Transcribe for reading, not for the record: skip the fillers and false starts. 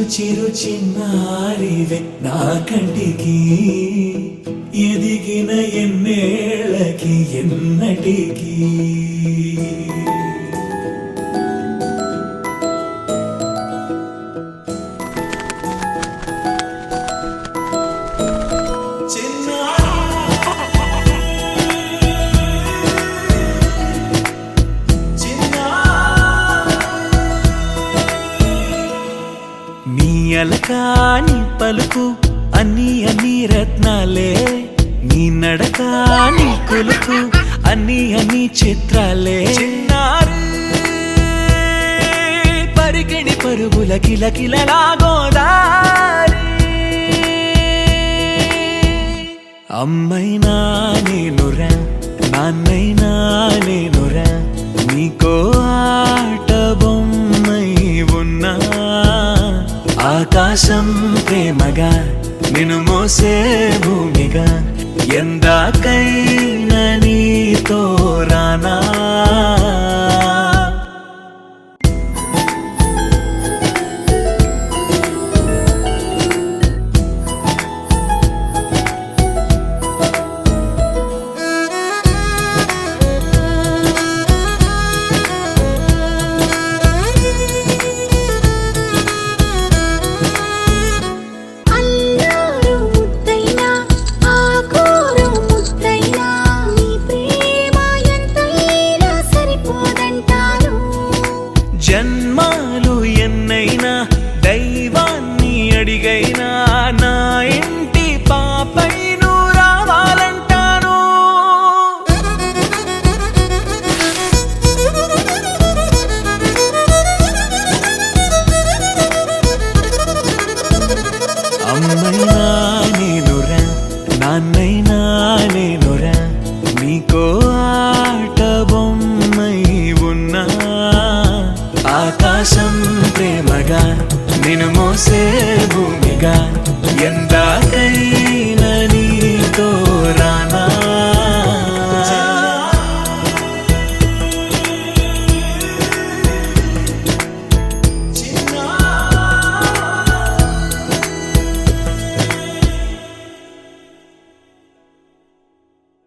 చిరు చిన్నారివే నా కంటికి ఎదిగిన ఎన్నేళ్ళకి ఎన్నటికి అలకాని పలుకు అన్ని రత్నాలే నీ నడకాని కొలుకు అన్ని చిత్రాలే పరికిణి పరుగుల కిలకిలలాగోదారి అమ్మైనా నేనురా నాన్నైనా నేనురా నీకో ఆట బొమ్మై ఉన్నా ఆకాశం ప్రేమగా నిన్ను మోసే భూమిగా ఎందాకైనా నీతో రానా జన్మాలు ఎన్నైనా దైవాన్ని అడిగైనా నా ఇంటి పాపై నువ్వు రావాలంటాను అమ్మైనా నేనురా నాన్నైనా నేనురా నీకో ఆట బొమ్మై ఉన్నా ఆకాశం ప్రేమగా నిన్ను మోసే భూమిగా ఎందాకై